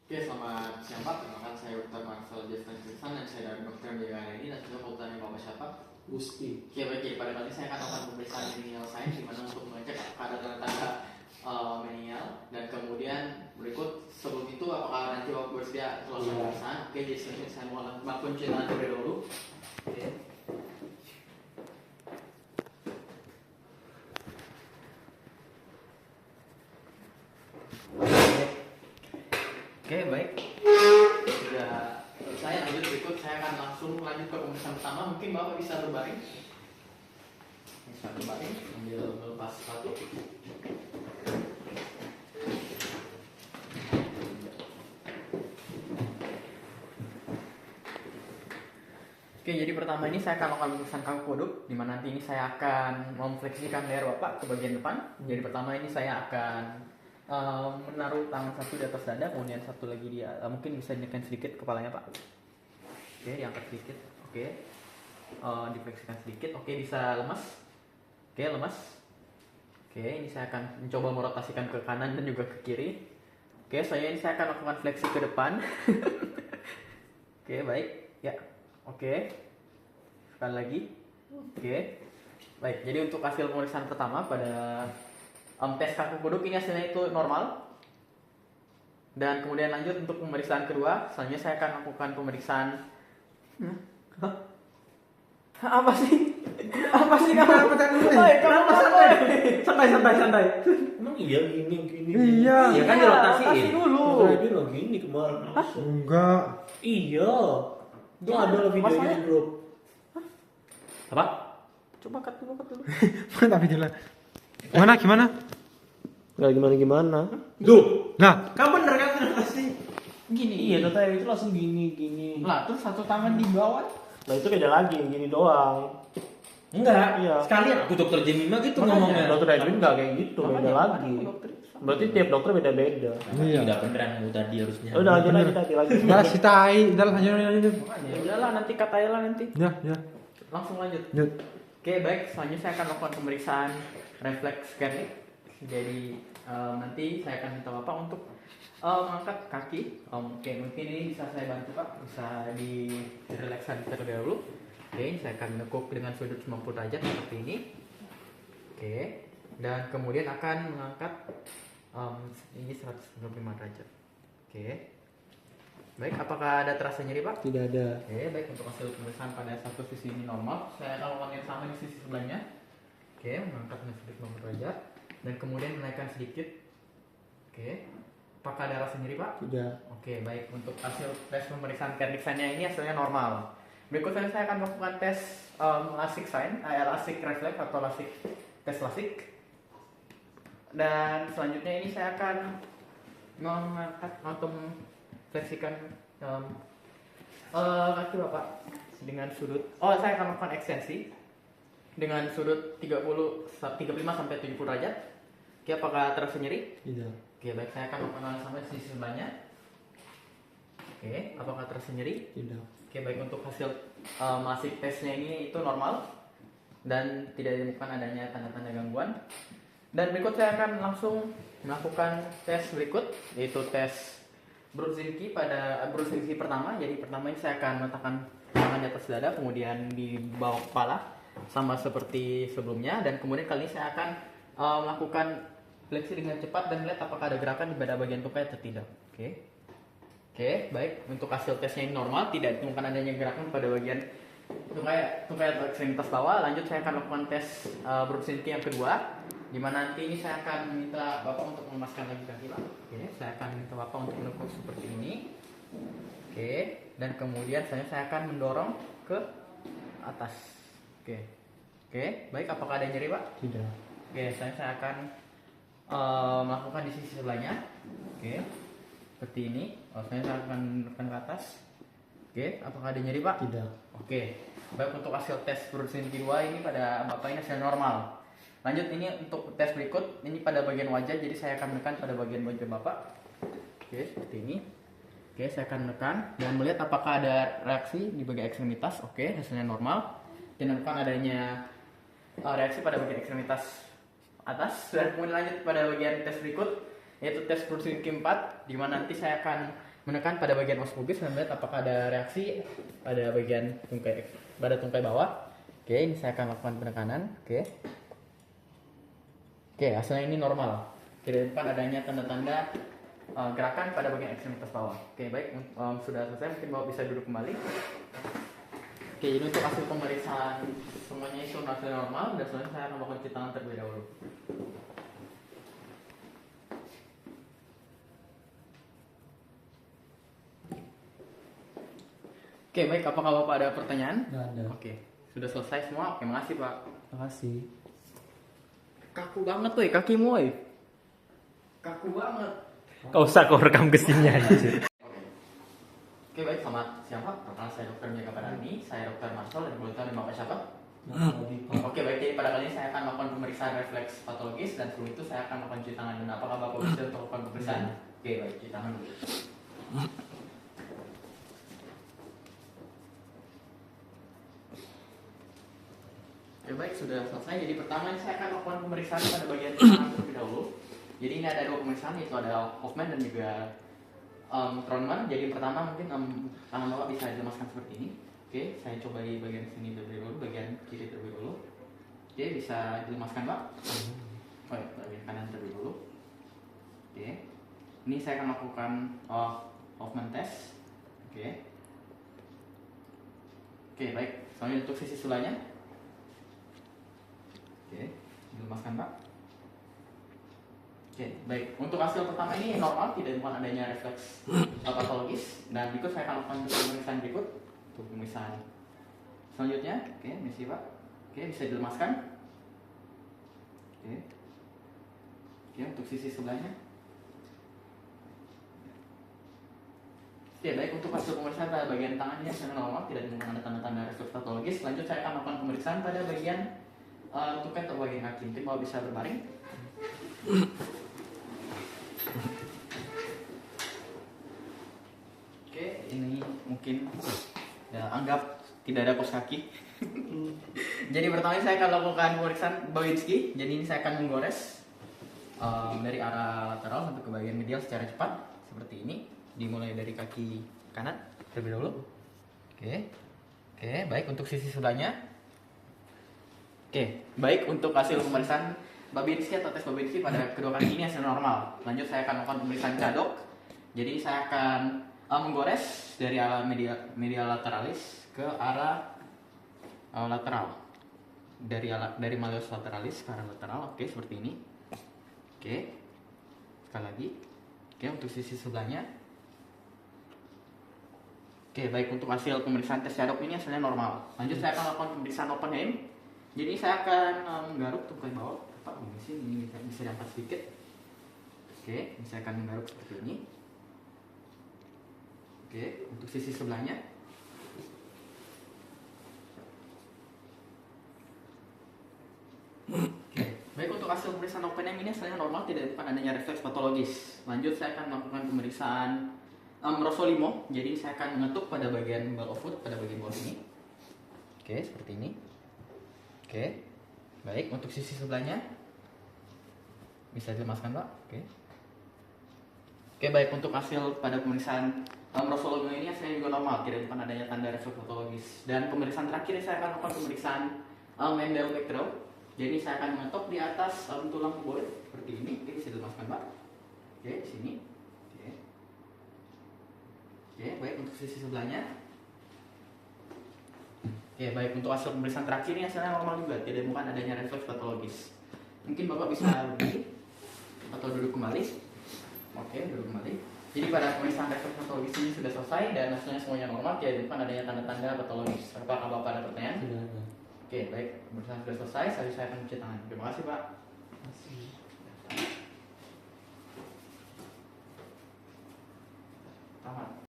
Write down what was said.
Oke, selamat siang Pak. Perkenalkan saya Dr. Marcel Justin Kirsan dan saya dari Dokter Biara ini dan sudah mau tanya Bapak siapa? Gusti. Oke, baik. Jadi pada kali ini saya akan melakukan pemeriksaan menial science di mana untuk mengecek apakah ada tanda-tanda menial dan kemudian berikut sebelum itu apakah nanti Bapak bersedia selesai pemeriksaan? Oke, jadi selanjutnya saya mau melakukan cairan terlebih dahulu. Oke. Oke, baik. Sudah selesai, lanjut berikut saya akan langsung lanjut ke pemeriksaan pertama. Mungkin Bapak bisa berbaring. Bisa berbaring sambil melepas sepatu. Oke, jadi pertama ini saya akan melakukan pemeriksaan kaki kodok, di mana nanti ini saya akan memfleksikan leher Bapak ke bagian depan. Jadi pertama ini saya akan menaruh tangan satu di atas dada, kemudian satu lagi di mungkin bisa dinaikkan sedikit kepalanya Pak. Oke, diangkat sedikit. Oke, difleksikan sedikit. Oke, bisa lemas. Oke, lemas. Oke, ini saya akan mencoba merotasikan ke kanan dan juga ke kiri. Oke, ini saya akan lakukan fleksi ke depan. Oke, baik. Ya. Oke. Sekali lagi. Oke. Baik, jadi untuk hasil pemeriksaan pertama pada tes kaku kuduk ini hasilnya itu normal. Dan kemudian lanjut untuk pemeriksaan kedua. Selanjutnya saya akan lakukan pemeriksaan. Apa sih? Apa sih kamu? Santai. Emang iya gini. Iya. Ya kan dirotasiin. Rotasi dulu. Dia lo gini kemarin. Enggak. Iya. Itu ada lo videonya di grup. Apa? Coba cut dulu. Mantap videonya. Gimana? Enggak gimana? Duh. Nah, Kamu bener kan dirotasi? Gini. Iya, dotanya itu langsung gini. Lah, terus satu tangan di bawah. Nah itu beda lagi, gini doang. Enggak, Iya. sekalian aku dokter Jemima gitu Makanya, ngomongnya. Dokter Edwin enggak kayak gitu, beda Makanya, lagi. dokter. Berarti tiap dokter beda-beda. Iya. Tidak beneran kamu tadi harusnya. Udah lanjut Bener. lagi. Udah si tai, udah lanjut. Ya udahlah, nanti katanya lah nanti. Ya. Langsung lanjut. Lanjut. Oke, baik. Selanjutnya saya akan lakukan pemeriksaan refleks scanning. Jadi nanti saya akan minta Bapak untuk mengangkat kaki. Oke, mungkin ini bisa saya bantu Pak. Bisa direlakskan terlebih dahulu. Oke, ini saya akan menekuk dengan sudut 90 derajat seperti ini. Oke, dan kemudian akan mengangkat ini 195 derajat. Oke. Baik, apakah ada terasa nyeri Pak? Tidak ada. Oke, baik, untuk hasil pemeriksaan pada satu sisi ini normal. Saya akan lakukan yang sama di sisi sebelahnya. Oke, mengangkat dengan sudut 90 derajat dan kemudian menaikkan sedikit. Oke. Apakah ada rasa nyeri Pak? Tidak. Oke, baik, untuk hasil tes pemeriksaan Kerdiksannya ini hasilnya normal. Berikutnya saya akan melakukan tes lasik sign, lasik refleks atau tes lasik. Dan selanjutnya ini saya akan mengangkat atau memfleksikan kaki Bapak dengan sudut. Saya akan melakukan ekstensi dengan sudut 35 sampai 70 derajat. Oke, apakah terasa nyeri? Tidak. Oke, baik, saya akan melakukan hal sama di sisi sebelahnya. Oke, apakah terasa nyeri? Tidak. Oke, baik, untuk hasil lasik tesnya ini itu normal dan tidak ditemukan adanya tanda-tanda gangguan. Dan berikut saya akan langsung melakukan tes berikut, yaitu tes Brudzinski pada Brudzinski pertama. Jadi pertama ini saya akan meletakkan tangan di atas dada, kemudian di bawah kepala, sama seperti sebelumnya. Dan kemudian kali ini saya akan melakukan fleksi dengan cepat dan melihat apakah ada gerakan di pada bagian tukai atau tidak. Oke, baik. Untuk hasil tesnya ini normal, tidak ditemukan adanya gerakan pada bagian tukai atau ekstremitas bawah. Lanjut saya akan lakukan tes Brudzinski yang kedua, di mana nanti ini saya akan meminta Bapak untuk melepaskan lagi kaki Pak. Oke, saya akan minta Bapak untuk menekuk seperti ini. Oke, dan kemudian saya akan mendorong ke atas. Oke, baik. Apakah ada nyeri Pak? Tidak. Oke, saya akan melakukan di sisi sebelahnya. Oke, seperti ini. Saya akan menekan ke atas. Oke, apakah ada nyeri Pak? Tidak. Oke, baik, untuk hasil tes Brudzinski 2 ini pada Bapak ini hasil normal. Lanjut ini untuk tes berikut, ini pada bagian wajah, jadi saya akan menekan pada bagian wajah Bapak. Oke, seperti ini. Oke, saya akan menekan dan melihat apakah ada reaksi di bagian ekstremitas. Oke, hasilnya normal. Dan bukan adanya reaksi pada bagian ekstremitas atas. Dan kemudian lanjut pada bagian tes berikut, yaitu tes Brudzinski 4, di mana nanti saya akan menekan pada bagian os pubis dan melihat apakah ada reaksi pada bagian tungkai bawah. Oke, ini saya akan lakukan penekanan. Oke, hasilnya ini normal. Tidak ditemukan adanya tanda-tanda gerakan pada bagian ekstremitas bawah. Oke, baik, sudah selesai. Mungkin Bapak bisa duduk kembali. Oke, jadi untuk hasil pemeriksaan semuanya itu hasil normal dan selanjutnya saya akan melakukan cuci tangan terlebih dahulu. Oke, baik, apakah Bapak ada pertanyaan? Nggak ada. Oke, sudah selesai semua. Oke, makasih Pak. Makasih. Kaku banget tuh kakimu, woy. Kaku banget. Kau usah kau rekam kesininya anjir. Oke, baik, selamat siang Pak. Perkenalkan saya Dr. Mega Padani, saya Dr. Marcel dan boleh tahu nama Bapak siapa? Oke, baik, jadi pada kali ini saya akan melakukan pemeriksaan refleks patologis dan sebelum itu saya akan melakukan cuci tangan. Dan apakah Bapak bisa untuk melakukan pemeriksaan? Oke, baik, cuci tangan dulu. Oke, baik, sudah selesai. Jadi pertama saya akan melakukan pemeriksaan pada bagian tangan terlebih dahulu. Jadi ini ada dua pemeriksaan, yaitu ada Hoffman dan juga Tronman. Jadi pertama mungkin tangan Bapak bisa dilemaskan seperti ini. Oke, saya coba di bagian sini terlebih dahulu, bagian kiri terlebih dahulu. Oke, bisa dilemaskan Pak. Oh ya, bagian kanan terlebih dahulu. Oke, ini saya akan lakukan Hoffman test. Oke, baik. Selanjutnya untuk sisi sebelahnya. Oke, dilemaskan Pak. Oke, baik. Untuk hasil pertama ini normal, tidak ditemukan adanya refleks patologis. Dan berikut saya akan lakukan pemeriksaan berikut. Untuk pemeriksaan selanjutnya. Oke, misi Pak. Oke, bisa dilemaskan. Oke, untuk sisi sebelahnya. Oke, baik. Untuk hasil pemeriksaan pada bagian tangan ini hasilnya normal, tidak ditemukan ada tanda-tanda refleks patologis. Selanjutnya saya akan melakukan pemeriksaan pada bagian tungkai atau bagian kaki. Mungkin mau bisa berbaring. Oke, ini mungkin ya, anggap tidak ada kos kaki. Jadi pertama saya akan lakukan pemeriksaan Babinski. Jadi ini saya akan menggores dari arah lateral sampai ke bagian medial secara cepat seperti ini. Dimulai dari kaki kanan terlebih dahulu. Oke, baik untuk sisi sebelahnya. Oke, baik untuk hasil pemeriksaan Babinski atau tes Babinski pada kedua kaki ini hasil normal. Lanjut saya akan melakukan pemeriksaan cadok. Jadi saya akan menggores dari arah medial lateralis ke arah lateral. Dari malleus lateralis ke arah lateral. Oke, seperti ini. Oke. Sekali lagi. Oke, untuk sisi sebelahnya. Oke, baik untuk hasil pemeriksaan tes cadok ini hasilnya normal. Lanjut saya akan melakukan pemeriksaan open hand. Jadi saya akan menggaruk tungkai bawah. Pak, ini bisa diangkat sedikit. Oke, saya akan menggaruk seperti ini. Oke, untuk sisi sebelahnya. Oke, baik untuk hasil pemeriksaan open hand ini hasilnya normal, tidak ditemukan adanya refleks patologis. Lanjut saya akan melakukan pemeriksaan Rosolimo. Jadi saya akan mengetuk pada bagian ball of foot, pada bagian bawah ini. Oke, seperti ini. Oke, baik untuk sisi sebelahnya bisa dilemaskan Pak. Oke, baik untuk hasil pada pemeriksaan Rosolimo ini hasilnya juga normal, tidak ditemukan adanya tanda refleks patologis. Dan pemeriksaan terakhir saya akan melakukan pemeriksaan Mendel back draw. Jadi saya akan mengetok di atas tulang kuboid seperti ini. Oke, bisa dilemaskan Pak. Oke, di sini. Oke, baik untuk sisi sebelahnya. Oke, baik untuk hasil pemeriksaan terakhir ini hasilnya normal juga, tidak ditemukan adanya refleks patologis. Mungkin Bapak bisa berdiri atau duduk kembali. Oke, duduk kembali. Jadi pada pemeriksaan refleks patologis ini sudah selesai dan hasilnya semuanya normal, tidak ditemukan adanya tanda-tanda patologis. Apakah Bapak ada pertanyaan? Sudah ada. Oke, baik. Pemeriksaan sudah selesai, saya akan cuci tangan. Terima kasih Pak. Tamat.